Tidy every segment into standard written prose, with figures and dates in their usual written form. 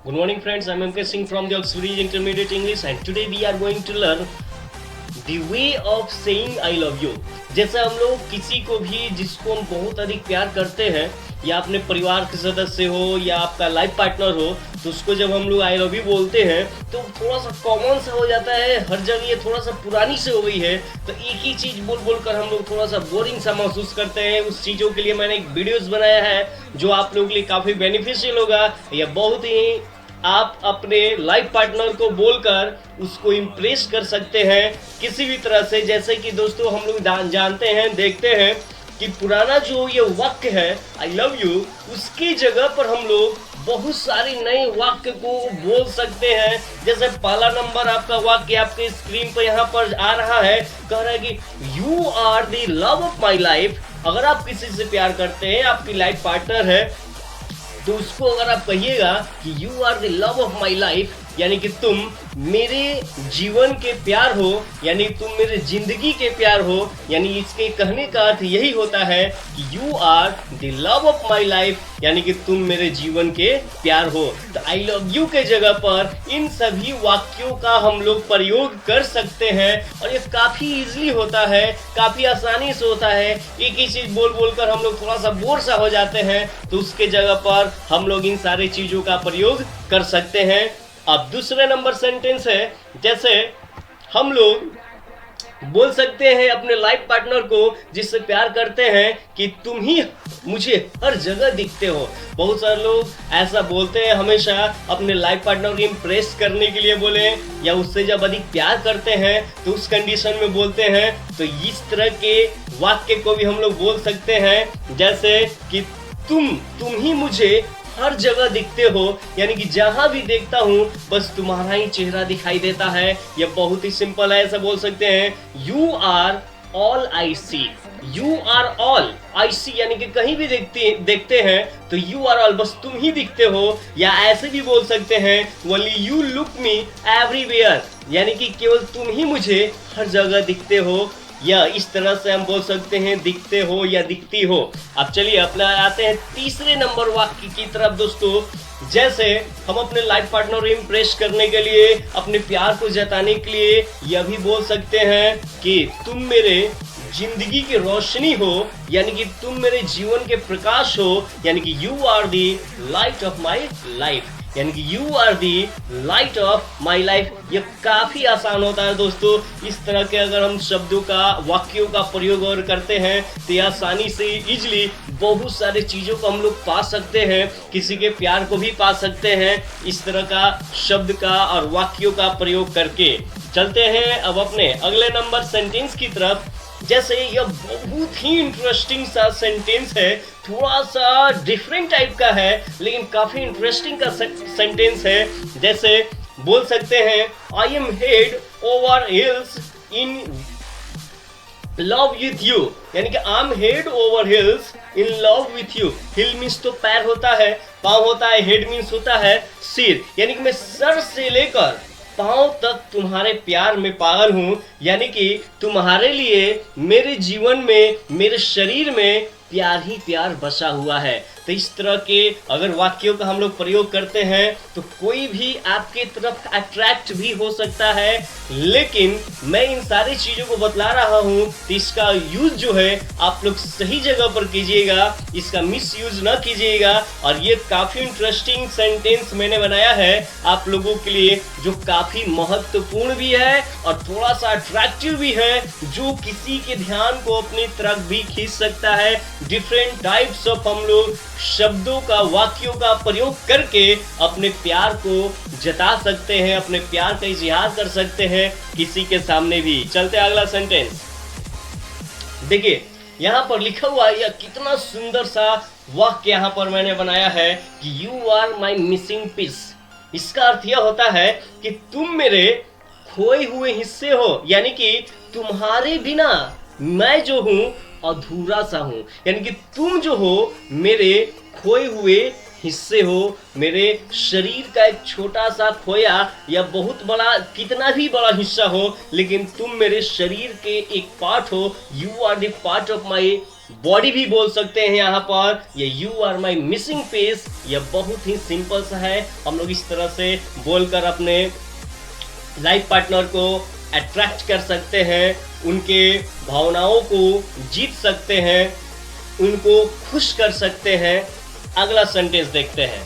Good morning, friends. I'm MK Singh from the Oxbridge Intermediate English, and today we are going to learn the way of saying I love you। जैसे हम लोग किसी को भी जिसको हम बहुत अधिक प्यार करते हैं, या अपने परिवार के सदस्य हो या आपका लाइफ पार्टनर हो, तो उसको जब हम लोग आई लव यू बोलते हैं तो थोड़ा सा कॉमन सा हो जाता है, हर जगह ये थोड़ा सा पुरानी से हो गई है, तो एक ही चीज़ बोल बोल कर हम लोग थोड़ा सा बोरिंग सा महसूस करते हैं। उस चीज़ों के लिए मैंने एक वीडियोस बनाया है जो आप लोगों के लिए काफ़ी बेनिफिशियल होगा। या बहुत ही आप अपने लाइफ पार्टनर को बोलकर उसको इम्प्रेस कर सकते हैं किसी भी तरह से। जैसे कि दोस्तों हम लोग जानते हैं, देखते हैं कि पुराना जो ये वाक्य है आई लव यू, उसकी जगह पर हम लोग बहुत सारे नए वाक्य को बोल सकते हैं। जैसे पहला नंबर आपका वाक्य आपके स्क्रीन पर यहाँ पर आ रहा है, कह रहा है कि you are the love of my life. अगर आप किसी से प्यार करते हैं, आपकी लाइफ पार्टनर है, तो उसको अगर आप कहिएगा कि you are the love of my life, यानी कि तुम मेरे जीवन के प्यार हो, यानी तुम मेरे जिंदगी के प्यार हो, यानी इसके कहने का अर्थ यही होता है कि you are the love of my life, यानी कि तुम मेरे जीवन के प्यार हो। तो आई लव यू के जगह पर इन सभी वाक्यों का हम लोग प्रयोग कर सकते हैं, और ये काफ़ी इजीली होता है, काफ़ी आसानी से होता है। एक ही चीज़ बोल बोल कर हम लोग थोड़ा सा बोर सा हो जाते हैं, तो उसके जगह पर हम लोग इन सारी चीज़ों का प्रयोग कर सकते हैं। अब दूसरे नंबर सेंटेंस है, जैसे हम लोग बोल सकते हैं अपने लाइफ पार्टनर को जिससे प्यार करते हैं कि तुम ही मुझे हर जगह दिखते हो। बहुत सारे लोग ऐसा बोलते हैं, हमेशा अपने लाइफ पार्टनर को इम्प्रेस करने के लिए बोले, या उससे जब अधिक प्यार करते हैं तो उस कंडीशन में बोलते हैं। तो इस तरह के वाक्य को भी हम लोग बोल सकते हैं, जैसे कि तुम ही मुझे हर जगह दिखते हो, यानी कि जहां भी देखता हूं बस तुम्हारा ही चेहरा दिखाई देता है। यह बहुत ही सिंपल है, ऐसा बोल सकते हैं you are all I see. You are all I see, यानी कि कहीं भी देखते हैं तो यू आर ऑल, बस तुम ही दिखते हो। या ऐसे भी बोल सकते हैं only you look me everywhere, यानी कि केवल तुम ही मुझे हर जगह दिखते हो। या इस तरह से हम बोल सकते हैं दिखते हो या दिखती हो। अब चलिए अपना आते हैं तीसरे नंबर वाक्य की तरफ दोस्तों। जैसे हम अपने लाइफ पार्टनर को इम्प्रेस करने के लिए, अपने प्यार को जताने के लिए यह भी बोल सकते हैं कि तुम मेरे जिंदगी की रोशनी हो, यानी कि तुम मेरे जीवन के प्रकाश हो, यानी कि you are the light of my life, यानी कि you are the light of my life. ये काफ़ी आसान होता है दोस्तों। इस तरह के अगर हम शब्दों का, वाक्यों का प्रयोग और करते हैं तो ये आसानी से इजली बहुत सारी चीज़ों को हम लोग पा सकते हैं, किसी के प्यार को भी पा सकते हैं इस तरह का शब्द का और वाक्यों का प्रयोग करके। चलते हैं अब अपने अगले नंबर सेंटेंस की तरफ। जैसे यह बहुत ही इंटरेस्टिंग सा सेंटेंस है, थोड़ा सा डिफरेंट टाइप का है, लेकिन काफ़ी इंटरेस्टिंग का सेंटेंस है। जैसे बोल सकते हैं I am head over hills in love with you, यानी कि I am head over hills in love with you. Hill means तो पैर होता है, पाँव होता है, हेड मीन्स होता है सिर, यानी कि मैं सर से लेकर पाँव तक तुम्हारे प्यार में पागल हूँ, यानी कि तुम्हारे लिए मेरे जीवन में, मेरे शरीर में प्यार ही प्यार बसा हुआ है। तो इस तरह के अगर वाक्यों का हम लोग प्रयोग करते हैं तो कोई भी आपके तरफ अट्रैक्ट भी हो सकता है, लेकिन मैं इन सारी चीज़ों को बतला रहा हूँ तो इसका यूज़ जो है आप लोग सही जगह पर कीजिएगा, इसका मिस यूज ना कीजिएगा। और ये काफ़ी इंटरेस्टिंग सेंटेंस मैंने बनाया है आप लोगों के लिए, जो काफ़ी महत्वपूर्ण भी है और थोड़ा सा अट्रैक्टिव भी है, जो किसी के ध्यान को अपनी तरफ भी खींच सकता है। डिफरेंट टाइप्स ऑफ हम लोग शब्दों का, वाक्यों का प्रयोग करके अपने प्यार को जता सकते हैं, अपने प्यार का इजहार कर सकते हैं किसी के सामने भी। चलते अगला सेंटेंस। देखिए यहाँ पर लिखा हुआ है, यह कितना सुंदर सा वाक्य यहाँ पर मैंने बनाया है कि you are my missing piece. इसका अर्थ यह होता है कि तुम मेरे खोए हुए हिस्से हो, यानी कि तुम्हारे बिना मैं जो हूँ अधूरा सा हूँ, यानी कि तुम जो हो मेरे खोए हुए हिस्से हो, मेरे शरीर का एक छोटा सा खोया या बहुत बड़ा, कितना भी बड़ा हिस्सा हो, लेकिन तुम मेरे शरीर के एक पार्ट हो। You are the part of my body भी बोल सकते हैं यहाँ पर, ये you are my missing piece. ये बहुत ही सिंपल सा है, हम लोग इस तरह से बोलकर अपने लाइफ पार्टनर को अट्रैक्ट कर सकते हैं, उनके भावनाओं को जीत सकते हैं, उनको खुश कर सकते हैं। अगला सेंटेंस देखते हैं।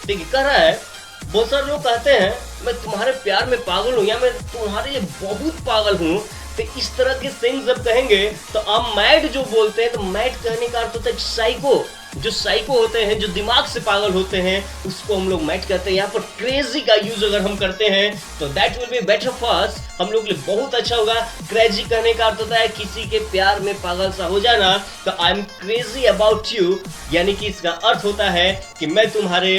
देखिए कह रहा है, बहुत सारे लोग कहते हैं मैं तुम्हारे प्यार में पागल हूं या मैं तुम्हारे लिए बहुत पागल हूं। तो इस तरह के सेंस जब कहेंगे तो हम मैड जो बोलते हैं, तो मैड कहने का अर्थ होता है साइको। जो साइको होते हैं, जो दिमाग से पागल होते हैं, उसको हम लोग मैड कहते हैं। यहाँ पर क्रेजी का यूज अगर हम करते हैं तो that will be better for us, हम लोग के लिए बहुत अच्छा होगा। क्रेजी कहने का अर्थ होता है किसी के प्यार में पागल सा हो जाना। तो I am crazy about you, यानी कि इसका अर्थ होता है कि मैं तुम्हारे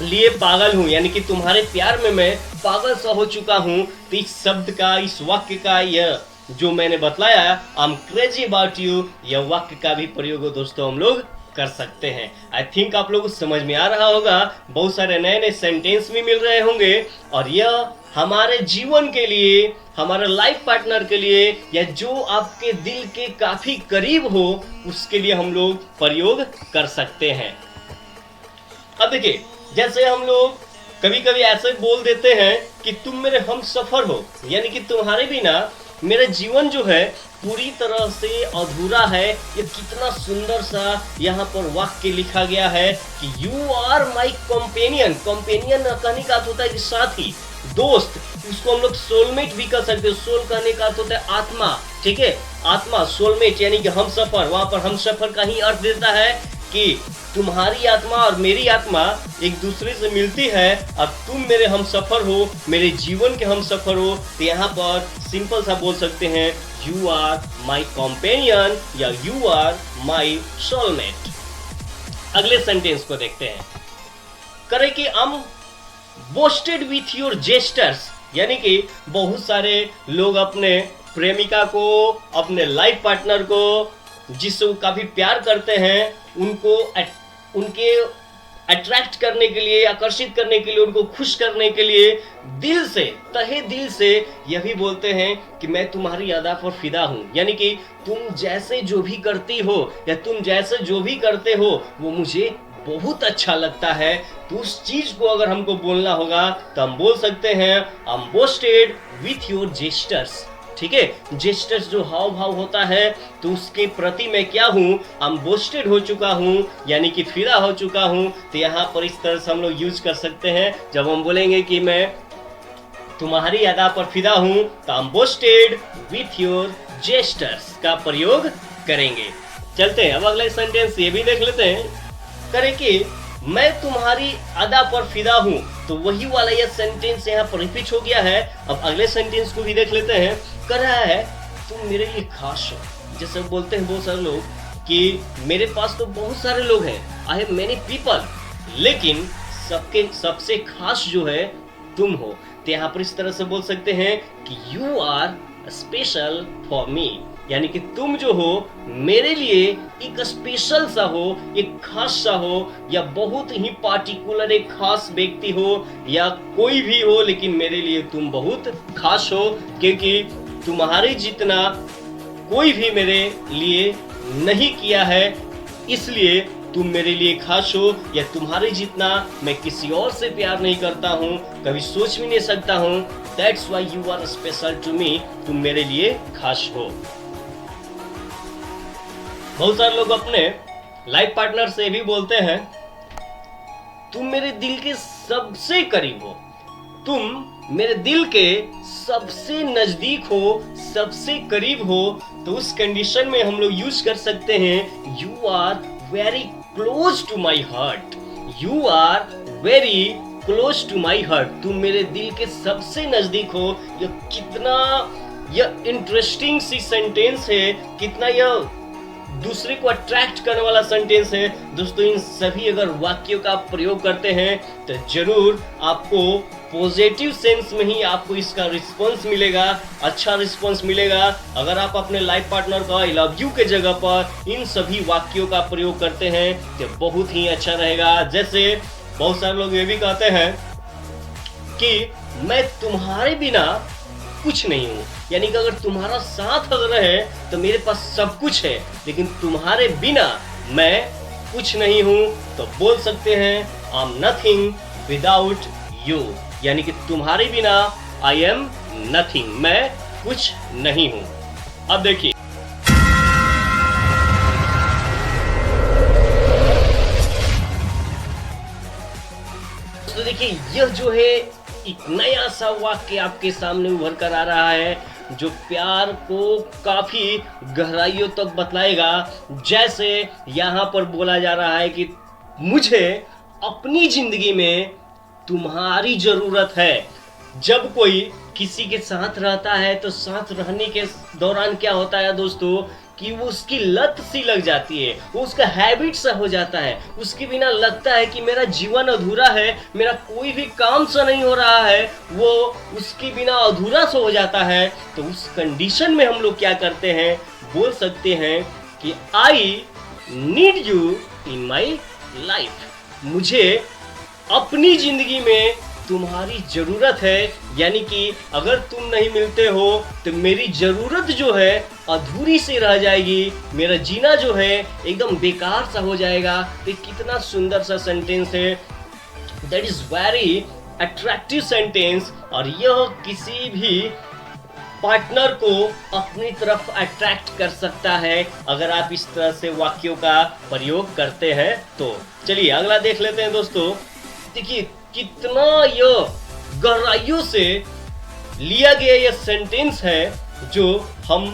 लिए पागल हूं, यानी कि तुम्हारे प्यार में मैं पागल सा हो चुका हूं। तो इस शब्द का, इस वाक्य का, यह जो मैंने बतलाया I am crazy about you, यह वाक्य का भी प्रयोग दोस्तों हम लोग कर सकते हैं। आई थिंक आप लोगों को समझ में आ रहा होगा, बहुत सारे नए नए सेंटेंस भी मिल रहे होंगे और यह हमारे जीवन के लिए, हमारे लाइफ पार्टनर के लिए, या जो आपके दिल के काफी करीब हो उसके लिए हम लोग प्रयोग कर सकते हैं। अब देखिए, जैसे हम लोग कभी कभी ऐसे बोल देते हैं कि तुम मेरे हम सफर हो, यानी कि तुम्हारे बिना मेरा जीवन जो है पूरी तरह से अधूरा है। ये कितना सुंदर सा यहाँ पर वाक्य लिखा गया है कि you are my companion. Companion कहने का अर्थ होता है कि साथी, दोस्त, उसको हम लोग सोलमेट भी कर सकते हैं। सोल कहने का अर्थ होता है आत्मा, ठीक है, आत्मा, सोलमेट यानी कि हम सफर। वहां पर हम सफर का ही अर्थ देता है कि तुम्हारी आत्मा और मेरी आत्मा एक दूसरे से मिलती है और तुम मेरे हम सफर हो, मेरे जीवन के हम सफर हो। तो यहाँ पर सिंपल सा बोल सकते हैं यू आर माई कंपेनियन या यू आर माई सोलमेट। अगले सेंटेंस को देखते हैं। करे कि हम बोस्टेड विथ योर जेस्टर्स, यानी कि बहुत सारे लोग अपने प्रेमिका को, अपने लाइफ पार्टनर को, जिससे वो काफी प्यार करते हैं, उनके अट्रैक्ट करने के लिए, आकर्षित करने के लिए, उनको खुश करने के लिए दिल से, तहे दिल से यह भी बोलते हैं कि मैं तुम्हारी अदा पर फिदा हूं, यानी कि तुम जैसे जो भी करती हो या तुम जैसे जो भी करते हो वो मुझे बहुत अच्छा लगता है। तो उस चीज को अगर हमको बोलना होगा तो हम बोल सकते हैं I am boasted with your gestures, ठीक है। जेस्टर्स जो हाव भाव होता है तो उसके प्रति मैं क्या हूँ, आई एम बोस्टेड हो चुका हूँ, यानी कि फिदा हो चुका हूँ। तो यहाँ पर इस तरह से हम लोग यूज कर सकते हैं। जब हम बोलेंगे कि मैं तुम्हारी अदा पर फिदा हूँ तो I am boasted with your gestures का प्रयोग करेंगे। चलते हैं अब अगला सेंटेंस ये भी देख लेते हैं। करें कि मैं तुम्हारी अदा पर फिदा हूँ, तो वही वाला यह सेंटेंस यहाँ पर रिपीट हो गया है। अब अगले सेंटेंस को भी देख लेते हैं। कर रहा है तुम मेरे लिए खास हो। जैसे बोलते हैं बहुत सारे लोग कि मेरे पास तो बहुत सारे लोग हैं, आई हैव मेनी पीपल, लेकिन सबसे खास जो है तुम हो। तो यहाँ पर इस तरह से बोल सकते हैं कि you are special for me, यानी कि तुम जो हो मेरे लिए एक स्पेशल सा हो, एक खास सा हो, या बहुत ही पार्टिकुलर एक खास व्यक्ति हो या कोई भी हो, लेकिन मेरे लिए तुम बहुत खास हो, क्योंकि तुम्हारे जितना कोई भी मेरे लिए नहीं किया है, इसलिए तुम मेरे लिए खास हो। या तुम्हारे जितना मैं किसी और से प्यार नहीं करता हूँ, कभी सोच भी नहीं सकता हूँ। That's why you are special to me, तुम मेरे लिए खास हो। बहुत सारे लोग अपने लाइफ पार्टनर से भी बोलते हैं तुम मेरे दिल के सबसे करीब हो, तुम मेरे दिल के सबसे नजदीक हो, सबसे करीब हो। तो उस कंडीशन में हम लोग यूज कर सकते हैं you are very close to my heart, you are very close to my heart, तुम मेरे दिल के सबसे नजदीक हो। यह इंटरेस्टिंग सी सेंटेंस है, कितना यह दूसरे को अट्रैक्ट करने वाला सेंटेंस है। दोस्तों इन सभी अगर वाक्यों का प्रयोग करते हैं तो जरूर आपको पॉजिटिव सेंस में ही आपको इसका रिस्पॉन्स मिलेगा, अच्छा रिस्पॉन्स मिलेगा। अगर आप अपने लाइफ पार्टनर का आई लव यू के जगह पर इन सभी वाक्यों का प्रयोग करते हैं तो बहुत ही अच्छा रहेगा। जैसे बहुत सारे लोग ये भी कहते हैं कि मैं तुम्हारे बिना कुछ नहीं हूँ। यानी कि अगर तुम्हारा साथ अगर है तो मेरे पास सब कुछ है, लेकिन तुम्हारे बिना मैं कुछ नहीं हूँ। तो बोल सकते हैं I am nothing without you, यानी कि तुम्हारे बिना आई एम नथिंग, मैं कुछ नहीं हूँ। अब देखिए, तो देखिए यह जो है एक नया सा वाक्य आपके सामने उभर कर आ रहा है, जो प्यार को काफी गहराइयों तक बतलाएगा। जैसे यहाँ पर बोला जा रहा है कि मुझे अपनी जिंदगी में तुम्हारी जरूरत है। जब कोई किसी के साथ रहता है तो साथ रहने के दौरान क्या होता है दोस्तों, कि वो उसकी लत सी लग जाती है, वो उसका हैबिट सा हो जाता है। उसके बिना लगता है कि मेरा जीवन अधूरा है, मेरा कोई भी काम सा नहीं हो रहा है, वो उसके बिना अधूरा सा हो जाता है। तो उस कंडीशन में हम लोग क्या करते हैं, बोल सकते हैं कि I need you in my life, मुझे अपनी जिंदगी में तुम्हारी जरूरत है। यानी कि अगर तुम नहीं मिलते हो तो मेरी जरूरत जो है अधूरी सी रह जाएगी, मेरा जीना जो है एकदम बेकार सा हो जाएगा। तो कितना सुंदर सा सेंटेंस है, that is very attractive sentence. और यह किसी भी पार्टनर को अपनी तरफ अट्रैक्ट कर सकता है अगर आप इस तरह से वाक्यों का प्रयोग करते हैं। तो चलिए अगला देख लेते हैं दोस्तों। देखिए कितना यह गहराइयों से लिया गया यह सेंटेंस है, जो हम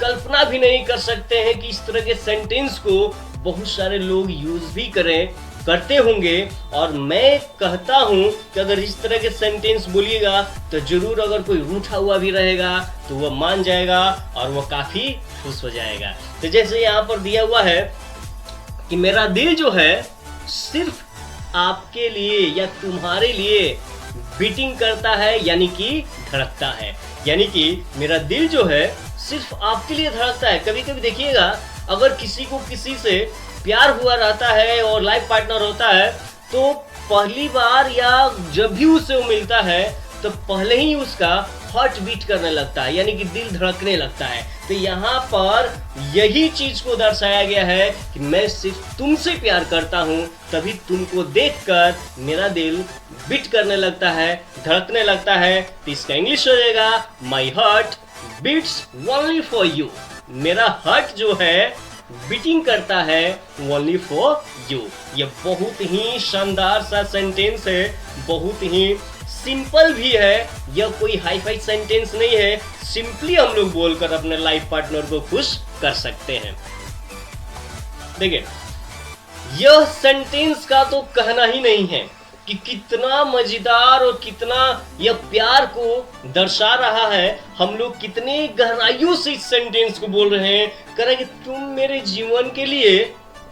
कल्पना भी नहीं कर सकते हैं कि इस तरह के सेंटेंस को बहुत सारे लोग यूज भी करते होंगे। और मैं कहता हूं कि अगर इस तरह के सेंटेंस बोलिएगा तो जरूर अगर कोई रूठा हुआ भी रहेगा तो वह मान जाएगा और वह काफी खुश हो जाएगा। तो जैसे यहाँ पर दिया हुआ है कि मेरा दिल जो है सिर्फ आपके लिए या तुम्हारे लिए बीटिंग करता है, यानी कि धड़कता है। यानी कि मेरा दिल जो है सिर्फ आपके लिए धड़कता है। कभी कभी देखिएगा, अगर किसी को किसी से प्यार हुआ रहता है और लाइफ पार्टनर होता है, तो पहली बार या जब भी उससे वो मिलता है तो पहले ही उसका हार्ट बीट करने लगता है, यानी कि दिल धड़कने लगता है। तो यहाँ पर यही चीज को दर्शाया गया है कि मैं सिर्फ तुमसे प्यार करता हूँ, तभी तुमको देखकर मेरा दिल बीट करने लगता है, धड़कने लगता है। तो इसका इंग्लिश हो जाएगा my heart beats only for you. मेरा हार्ट जो है बीटिंग करता है ओनली फॉर यू। ये बहुत ही शानदार सा सेंटेंस है, बहुत ही सिंपल भी है। यह कोई हाई फाई सेंटेंस नहीं है, सिंपली हम लोग बोलकर अपने लाइफ पार्टनर को खुश कर सकते हैं। देखिए यह सेंटेंस का तो कहना ही नहीं है कि कितना मजेदार और कितना यह प्यार को दर्शा रहा है। हम लोग कितने गहराइयों से इस सेंटेंस को बोल रहे हैं, कह रहे हैं कि तुम मेरे जीवन के लिए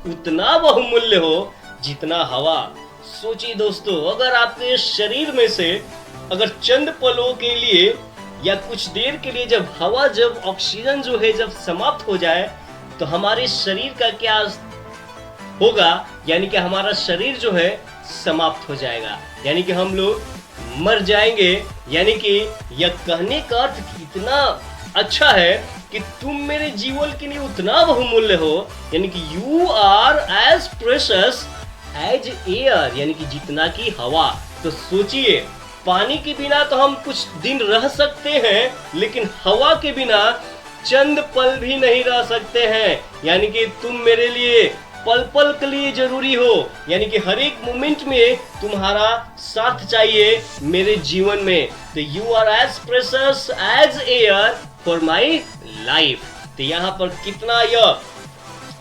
उतना बहुमूल्य हो जितना हवा। सोचिए दोस्तों, अगर आपके शरीर में से अगर चंद पलों के लिए या कुछ देर के लिए जब हवा, जब ऑक्सीजन जो है जब समाप्त हो जाए, तो हमारे शरीर का क्या होगा, यानी कि हमारा शरीर जो है समाप्त हो जाएगा, यानी कि हम लोग मर जाएंगे। यानी कि यह कहने का अर्थ कितना अच्छा है कि तुम मेरे जीवन के लिए उतना बहुमूल्य हो, यानी कि you are as precious as air, यानी कि जितना की हवा। तो सोचिए, पानी के बिना तो हम कुछ दिन रह सकते हैं, लेकिन हवा के बिना चंद पल भी नहीं रह सकते हैं। यानी कि तुम मेरे लिए पल पल के लिए जरूरी हो, यानी कि हर एक मोमेंट में तुम्हारा साथ चाहिए मेरे जीवन में। तो you are as precious as air for my life. तो यहाँ पर कितना यह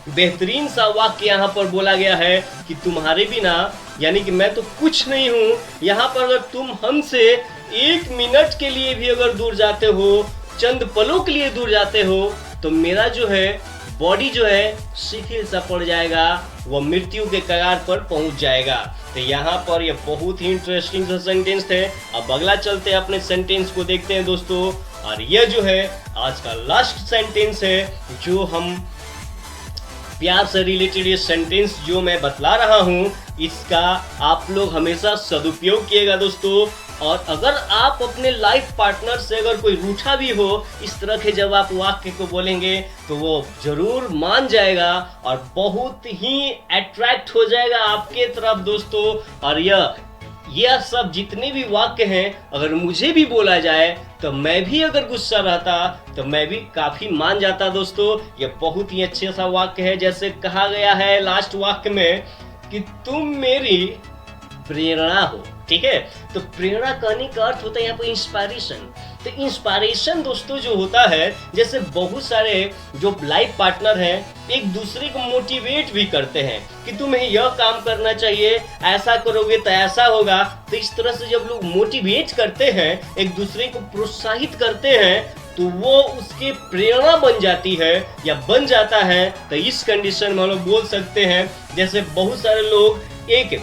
बेहतरीन सा वाक्य यहाँ पर बोला गया है कि तुम्हारे बिना, यानी कि मैं तो कुछ नहीं हूँ। यहाँ पर अगर तुम हमसे एक मिनट के लिए भी अगर दूर जाते हो, चंद पलों के लिए दूर जाते हो, तो मेरा जो है बॉडी जो है शिथिल सा पड़ जाएगा, वो मृत्यु के कगार पर पहुंच जाएगा। तो यहाँ पर ये बहुत ही इंटरेस्टिंग सा सेंटेंस थे। अब अगला चलते हैं, अपने सेंटेंस को देखते हैं दोस्तों। और ये जो है आज का लास्ट सेंटेंस है, जो हम प्यार से रिलेटेड ये सेंटेंस जो मैं बतला रहा हूँ, इसका आप लोग हमेशा सदुपयोग किएगा दोस्तों। और अगर आप अपने लाइफ पार्टनर से अगर कोई रूठा भी हो, इस तरह के जब आप वाक्य को बोलेंगे तो वो जरूर मान जाएगा और बहुत ही अट्रैक्ट हो जाएगा आपके तरफ दोस्तों। और यह सब जितने भी वाक्य हैं अगर मुझे भी बोला जाए तो मैं भी अगर गुस्सा रहता तो मैं भी काफी मान जाता दोस्तों। यह बहुत ही अच्छे सा वाक्य है, जैसे कहा गया है लास्ट वाक्य में कि तुम मेरी प्रेरणा हो। ठीक है, तो प्रेरणा कहने का अर्थ होता है यहाँ पर इंस्पायरेशन। तो इंस्पायरेशन दोस्तों जो होता है, जैसे बहुत सारे जो लाइफ पार्टनर हैं एक दूसरे को मोटिवेट भी करते हैं कि तुम्हें यह काम करना चाहिए, ऐसा करोगे तो ऐसा होगा। तो इस तरह से जब लोग मोटिवेट करते हैं, एक दूसरे को प्रोत्साहित करते हैं, तो वो उसके प्रेरणा बन जाती है या बन जाता है। तो इस कंडीशन में हम लोग बोल सकते हैं, जैसे बहुत सारे लोग एक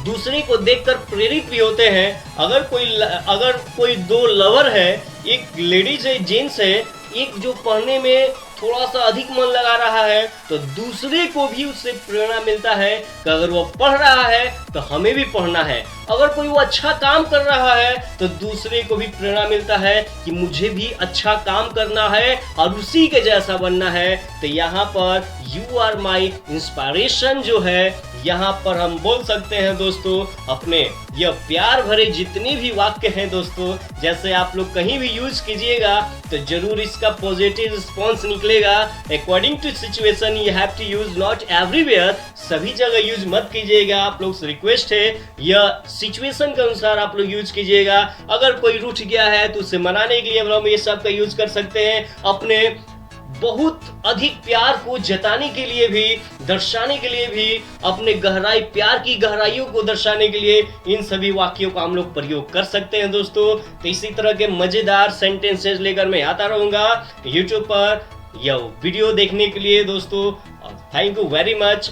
दूसरे को देखकर प्रेरित भी होते हैं। अगर कोई दो लवर है, एक लेडीज है, जेंट्स है, एक जो पढ़ने में थोड़ा सा अधिक मन लगा रहा है तो दूसरे को भी उससे प्रेरणा मिलता है कि अगर वो पढ़ रहा है तो हमें भी पढ़ना है। अगर कोई वो अच्छा काम कर रहा है तो दूसरे को भी प्रेरणा मिलता है कि मुझे भी अच्छा काम करना है और उसी के जैसा बनना है। तो यहाँ पर यू आर माई इंस्पायरेशन जो है, यहाँ पर हम बोल सकते हैं दोस्तों अपने यह प्यार भरे जितने भी वाक्य हैं दोस्तों, जैसे आप लोग कहीं भी यूज कीजिएगा तो जरूर इसका पॉजिटिव रिस्पॉन्स निकलेगा। According to situation you have to use, not everywhere, सभी जगह यूज मत कीजिएगा। आप लोग से रिक्वेस्ट है यह सिचुएशन के अनुसार आप लोग यूज कीजिएगा। अगर कोई रूठ गया है तो उसे मनाने के लिए हम ये सब का यूज कर सकते हैं। अपने बहुत अधिक प्यार को जताने के लिए भी, दर्शाने के लिए भी, अपने प्यार की गहराइयों को दर्शाने के लिए इन सभी वाक्यों का हम लोग प्रयोग कर सकते हैं दोस्तों। तो इसी तरह के मजेदार सेंटेंसेस लेकर मैं आता रहूंगा यूट्यूब पर। यह वीडियो देखने के लिए दोस्तों थैंक यू वेरी मच।